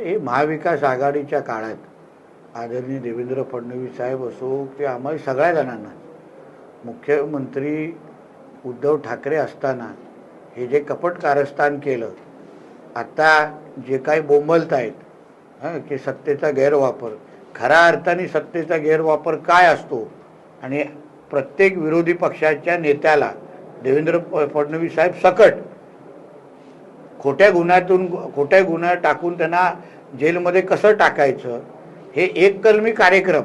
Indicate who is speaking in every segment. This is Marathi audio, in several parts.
Speaker 1: हे महाविकास आघाडीच्या काळात आदरणीय देवेंद्र फडणवीस साहेब असो की आम्हाला सगळ्या जणांना मुख्यमंत्री उद्धव ठाकरे असताना हे जे कपट कारस्थान केलं, आता जे काही बोंबलत आहेत की सत्तेचा गैरवापर, खऱ्या अर्थाने सत्तेचा गैरवापर काय असतो आणि प्रत्येक विरोधी पक्षाच्या नेत्याला देवेंद्र फडणवीस साहेब सकट खोट्या गुन्हा टाकून त्यांना जेलमध्ये कसं टाकायचं, हे एक कलमी कार्यक्रम.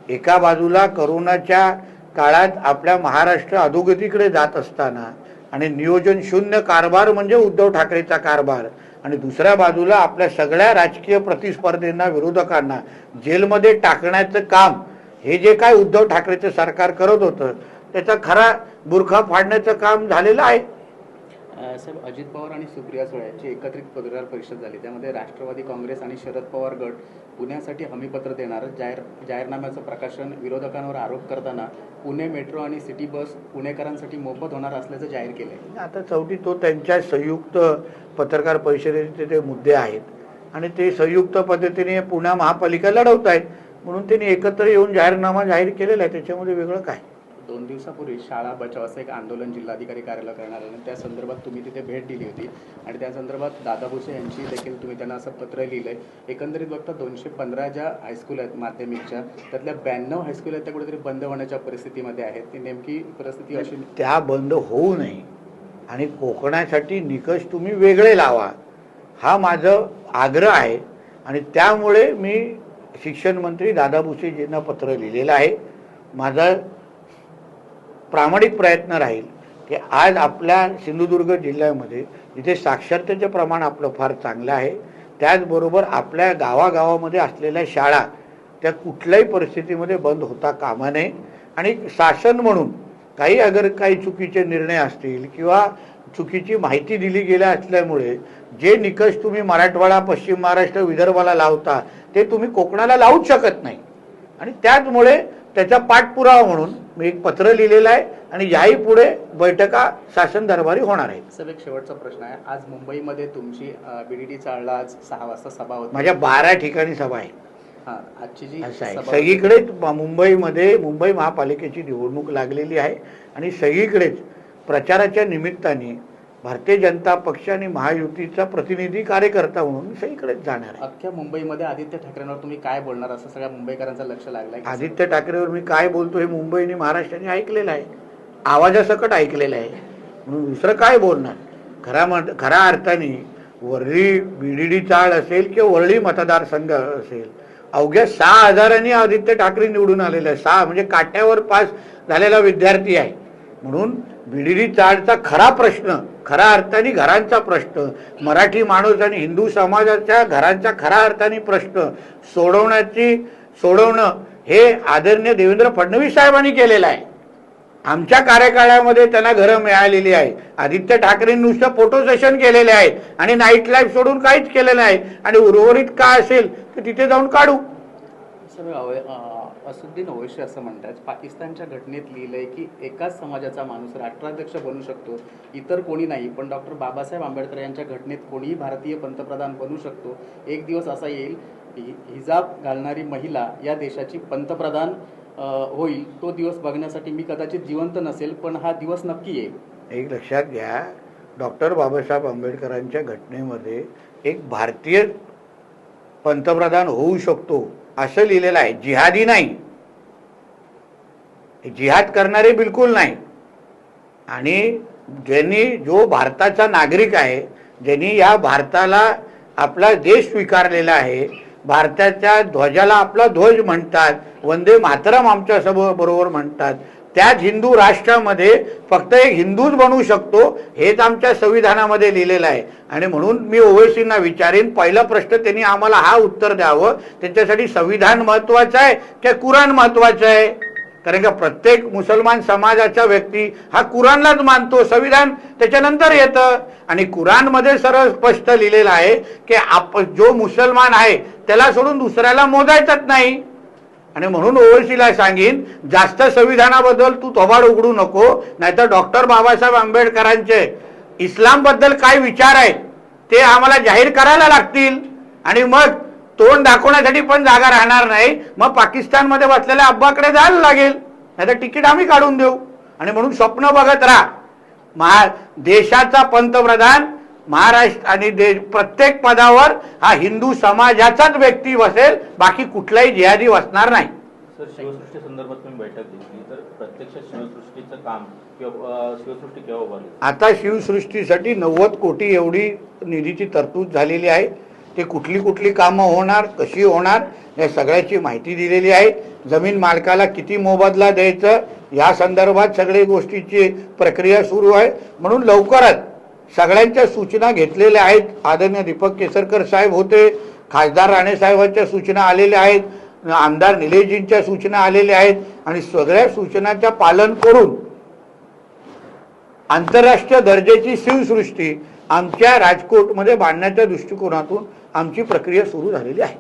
Speaker 1: एका बाजूला करोनाच्या काळात आपल्या महाराष्ट्र अधोगतीकडे जात असताना आणि नियोजन शून्य कारभार म्हणजे उद्धव ठाकरेचा कारभार, आणि दुसऱ्या बाजूला आपल्या सगळ्या राजकीय प्रतिस्पर्धींना विरोधकांना जेलमध्ये टाकण्याचं काम हे जे काय उद्धव ठाकरेचं सरकार करत होतं त्याचा खरा बुरखा फाडण्याचं काम झालेलं आहे.
Speaker 2: साहेब, अजित पवार आणि सुप्रिया सुळे यांची एकत्रित पत्रकार परिषद झाली, त्यामध्ये राष्ट्रवादी काँग्रेस आणि शरद पवार गट पुण्यासाठी हमीपत्र देणार जाहीरनाम्याचं प्रकाशन विरोधकांवर आरोप करताना पुणे मेट्रो आणि सिटी बस पुणेकरांसाठी मोफत होणार असल्याचं जाहीर केलंय.
Speaker 1: आता शेवटी तो त्यांच्या संयुक्त पत्रकार परिषदेचे ते मुद्दे आहेत आणि ते संयुक्त पद्धतीने पुणे महापालिका लढवत आहेत, म्हणून त्यांनी एकत्र येऊन जाहीरनामा जाहीर केलेला आहे. त्याच्यामध्ये वेगळं काय.
Speaker 2: 2 दिवसापूर्वी शाळा बचाव असं एक आंदोलन जिल्हाधिकारी कार्यालय करणार आहे, त्या संदर्भात तुम्ही तिथे भेट दिली होती आणि त्या संदर्भात दादा भुसे यांची देखील तुम्ही त्यांना असं पत्र लिहिलंय. एकंदरीत बघता 215 ज्या हायस्कूल आहेत माध्यमिकच्या, त्यातल्या 92 हायस्कूल आहेत त्या कुठेतरी बंद होण्याच्या परिस्थितीमध्ये आहेत. ती नेमकी परिस्थिती अशी
Speaker 1: त्या बंद होऊ नये आणि कोकणासाठी निकष तुम्ही वेगळे लावा, हा माझं आग्रह आहे. आणि त्यामुळे मी शिक्षण मंत्री दादा भुसेजींना पत्र लिहिलेलं आहे. माझा प्रामाणिक प्रयत्न राहील की आज आपल्या सिंधुदुर्ग जिल्ह्यामध्ये जिथे साक्षरतेचे प्रमाण आपलं फार चांगलं आहे, त्याचबरोबर आपल्या गावागावामध्ये असलेल्या शाळा त्या कुठल्याही परिस्थितीमध्ये बंद होता कामा नये. आणि शासन म्हणून काही चुकीचे निर्णय असतील किंवा चुकीची माहिती दिली गेल्या असल्यामुळे जे निकष तुम्ही मराठवाडा, पश्चिम महाराष्ट्र, विदर्भाला लावता ते तुम्ही कोकणाला लावूच शकत नाही. आणि त्याचमुळे त्याचा पाठपुरावा म्हणून मी एक पत्र लिहिलेलं आहे आणि याही पुढे बैठका शासन दरबारी होणार आहेत.
Speaker 2: साहेब, एक शेवटचा प्रश्न आहे. आज मुंबईमध्ये तुमची बीडीडी चाळला आज 6 वाजता सभा होती.
Speaker 1: माझ्या 12 ठिकाणी सभा आहे.
Speaker 2: आजची जी
Speaker 1: सगळीकडेच मुंबईमध्ये मुंबई महापालिकेची निवडणूक लागलेली आहे आणि सगळीकडेच प्रचाराच्या निमित्ताने भारतीय जनता पक्ष आणि महायुतीचा प्रतिनिधी कार्यकर्ता म्हणून सगळीकडेच जाणार आहे.
Speaker 2: अख्ख्या मुंबईमध्ये आदित्य ठाकरेंवर तुम्ही काय बोलणार असं सगळ्या मुंबईकरांचं लक्ष लागलंय.
Speaker 1: आदित्य ठाकरेवर मी काय बोलतो हे मुंबईने महाराष्ट्राने ऐकलेलं आहे, आवाजासकट ऐकलेलं आहे, म्हणून दुसरं काय बोलणार. खऱ्या अर्थाने वरळी बीडीडी चाळ असेल किंवा वरळी मतदारसंघ असेल, अवघ्या 6,000 आदित्य ठाकरे निवडून आलेले आहे. 6 म्हणजे काट्यावर पास झालेला विद्यार्थी आहे. म्हणून बीडीडी चाळचा खरा प्रश्न, खऱ्या अर्थाने घरांचा प्रश्न, मराठी माणूस आणि हिंदू समाजाच्या घरांचा खऱ्या अर्थाने प्रश्न सोडवणं हे आदरणीय देवेंद्र फडणवीस साहेबांनी केलेलं आहे. आमच्या कार्यकाळामध्ये त्यांना घरं मिळालेली आहे. आदित्य ठाकरेंनी नुसतं फोटो सेशन केलेले आहेत आणि नाईट लाईफ सोडून काहीच केलेलं आहे. आणि उर्वरित काय असेल तर तिथे जाऊन काढू.
Speaker 2: असुद्दीन ओवैसी असं म्हणतात, पाकिस्तानच्या घटनेत लिहिलंय की एकाच समाजाचा माणूस राष्ट्राध्यक्ष बनू शकतो, इतर कोणी नाही, पण डॉक्टर बाबासाहेब आंबेडकर यांच्या घटनेत कोणीही भारतीय पंतप्रधान बनू शकतो. एक दिवस असा येईल हिजाब घालणारी महिला या देशाची पंतप्रधान होईल. तो दिवस बघण्यासाठी मी कदाचित जिवंत नसेल, पण हा दिवस नक्की येईल.
Speaker 1: एक लक्षात घ्या, डॉक्टर बाबासाहेब आंबेडकरांच्या घटनेमध्ये एक भारतीय पंतप्रधान होऊ शकतो असं लिहिलेलं आहे. जिहादी नाही, जिहाद करणारे बिलकुल नाही. आणि जो भारताचा नागरिक आहे, ज्यांनी या भारताला आपला देश स्वीकारलेला आहे, भारताच्या ध्वजाला आपला ध्वज म्हणतात, वंदे मातरम आमच्या बरोबर म्हणतात, त्याच हिंदू राष्ट्रामध्ये फक्त एक हिंदूच बनू शकतो हेच आमच्या संविधानामध्ये लिहिलेलं आहे. आणि म्हणून मी ओवैसींना विचारेन, पहिला प्रश्न त्यांनी आम्हाला हा उत्तर द्यावं, त्यांच्यासाठी संविधान महत्वाचं आहे की कुराण महत्वाचं आहे. कारण का प्रत्येक मुसलमान समाजाचा व्यक्ती हा कुराणलाच मानतो, संविधान त्याच्यानंतर येतं. आणि कुराणमध्ये सरळ स्पष्ट लिहिलेलं आहे की जो मुसलमान आहे त्याला सोडून दुसऱ्याला मोजायचंच नाही. आणि म्हणून ओवैसीला सांगेन, जास्त संविधानाबद्दल तू थोबाड उघडू नको, नाहीतर डॉक्टर बाबासाहेब आंबेडकरांचे इस्लामबद्दल काय विचार आहेत ते आम्हाला जाहीर करायला लागतील. आणि मग तोंड दाखवण्यासाठी पण जागा राहणार नाही, मग पाकिस्तानमध्ये बसलेल्या अब्बाकडे जायला लागेल, नाही तर तिकीट आम्ही काढून देऊ. आणि म्हणून स्वप्न बघत राहा, देशाचा पंतप्रधान महाराष्ट्र आणि प्रत्येक पदावर हा हिंदू समाजाचाच व्यक्ती बसेल, बाकी कुठलाही जिहादी बसणार नाही.
Speaker 3: सर, शिवसृष्टी संदर्भात तुम्ही बैठक घेतली, तर प्रत्यक्ष शिवसृष्टीचं काम किंवा शिवसृष्टी केव्हा उभारली?
Speaker 1: आता शिवसृष्टीसाठी 90 कोटी एवढी निधीची तरतूद झालेली आहे. ते कुठली कुठली कामं होणार, कशी होणार, या सगळ्याची माहिती दिलेली आहे. जमीन मालकाला किती मोबदला द्यायचं या संदर्भात सगळ्या गोष्टीची प्रक्रिया सुरू आहे. म्हणून लवकरच सगळ्यांच्या सूचना घेतलेल्या आहेत. आदरणीय दीपक केसरकर साहेब होते, खासदार राणे साहेबांच्या सूचना आलेल्या आहेत, आमदार निलेशजींच्या सूचना आलेल्या आहेत, आणि सगळ्या सूचनांचं पालन करून आंतरराष्ट्रीय दर्जाची शिवसृष्टी आमच्या राजकोटमध्ये बांधण्याच्या दृष्टिकोनातून आमची प्रक्रिया सुरू झालेली आहे.